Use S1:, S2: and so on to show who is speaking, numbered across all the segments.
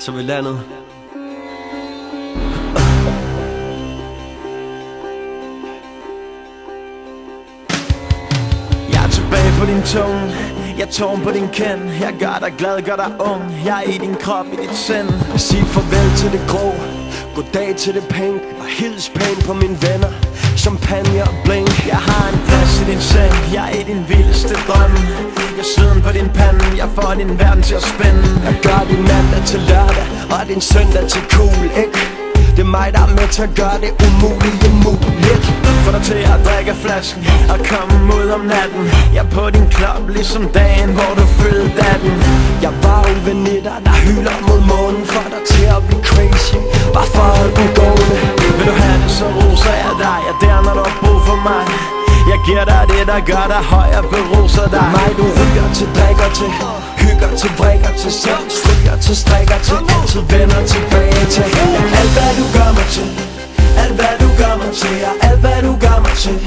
S1: Så vi landet. Jeg er tilbage på din tunge, jeg er tårn på din kend. Jeg gør dig glad, gør dig ung. Jeg er i din krop, i dit sind. Sig farvel til det grå, goddag til det pink. Og hils pænt på mine venner, champagne og blink. Jeg har en plads i din seng, jeg er i din vildeste drøm. Jeg sveden på din pande, jeg får din verden til at spænde. Jeg gør din mandag til lørdag, og din søndag til cool, ikke? Det er mig, der er med til at gøre det umulige muligt. Få dig til at drikke flasken og komme ud om natten. Jeg er på din klub, ligesom dagen, hvor du fyldte 18. Jeg var uvenitter, der hylder mod månen. Får dig til at blive crazy, bare for at holde den gående. Vil du have det, så roser jeg dig. Jeg er der, når du har brug for mig. Jeg giver dig det, der gør dig høj og beruser dig. Mig du ryger til, drikker til, hygger til, vrikker til, selv stryger til, strikker til, altid vender tilbage til. Alt hvad du gør mig til, alt hvad du gør mig til, ja, alt hvad du gør mig til,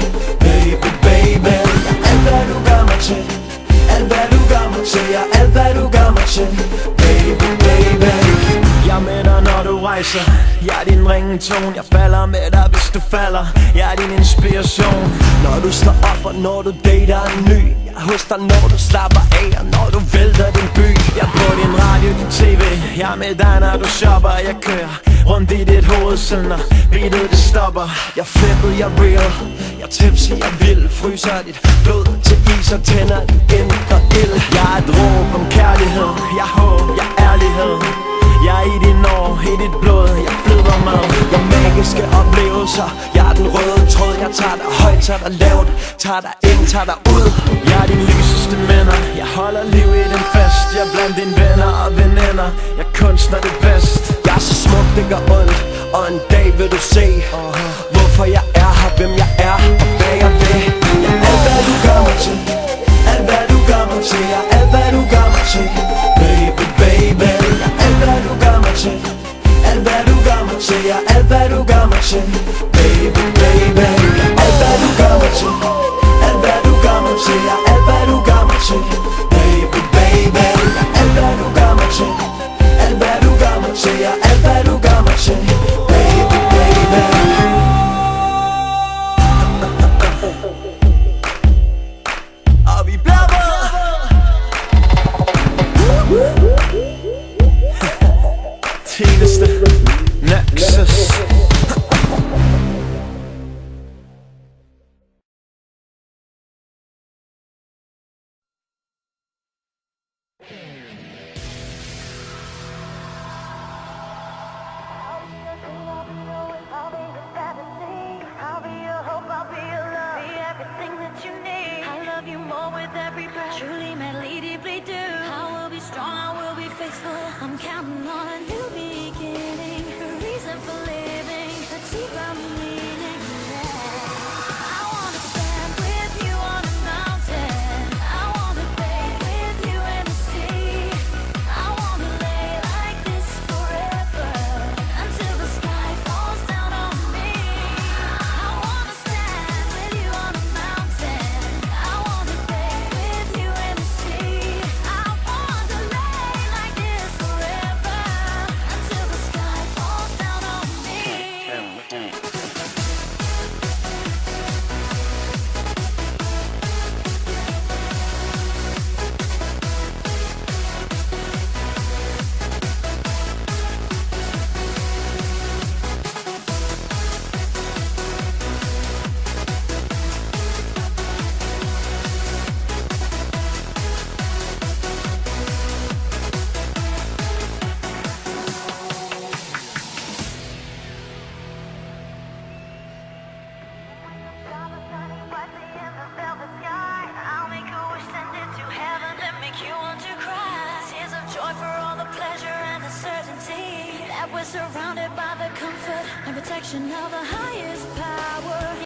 S1: baby, baby. Alt hvad du gør mig til, alt hvad du gør mig til, ja, alt hvad du gør mig til, baby, baby. Jeg er med dig, når du rejser. Jeg er din ringetone. Jeg falder med dig, hvis du falder. Jeg er din inspiration. Når du slår op, og når du dater en ny. Jeg er hos dig, når du slapper af, og når du vælter din by. Jeg er på din radio, din tv. Jeg er med dig, når du shopper. Jeg kører rundt i dit hoved, selv når beatet det stopper. Jeg er flippet, jeg er real. Jeg er tipsy, jeg er vild. Fryser dit blod til is og tænder din indre ild. Jeg er et råb om kærlighed. Jeg er håb, jeg er ærlighed. Jeg er i din år, i dit blod, jeg flyder med. Jeg er magiske oplevelser, jeg er den røde tråd. Jeg tager dig højt, tager dig lavt, tager dig ind, tager dig ud. Jeg er din lyseste minder, jeg holder liv i den fest. Jeg er blandt dine venner og veninder, jeg kunstner det bedst. Jeg er så smuk, det gør ondt, og en dag vil du se hvorfor jeg er her, hvem jeg er og hvad jeg vil. Jeg er alt hvad du gør mig til, alt hvad du gør mig til, jeg er alt hvad du gør mig til, baby, baby. Alt hvad du gør mig til, alt hvad du gør mig til, ja, alt hvad du gør mig til, baby, baby. Alt hvad du gør mig til, alt hvad du gør mig til, ja, alt hvad du gør mig til, baby, baby. Alt hvad du gør mig til, alt hvad du gør mig til, ja, alt hvad du gør mig til, baby, baby. Og vi blabber. Tjeneste Nexus.
S2: Truly, madly, deeply do. I will be strong, I will be faithful. I'm counting on a new beginning, a reason for living, a deeper meaning. Yeah. I wanna stand with you on a mountain. I wanna bathe with you in the sea. I wanna lay like this forever until the sky falls down on me. I wanna stand with you on a mountain. I wanna bathe with you in the sea. I wanna lay like this forever until the sky falls down on me. I'll make a wish, send it to heaven, and make you want to cry. Tears of joy for all the pleasure and the certainty that we're surrounded by the comfort and protection of the highest power.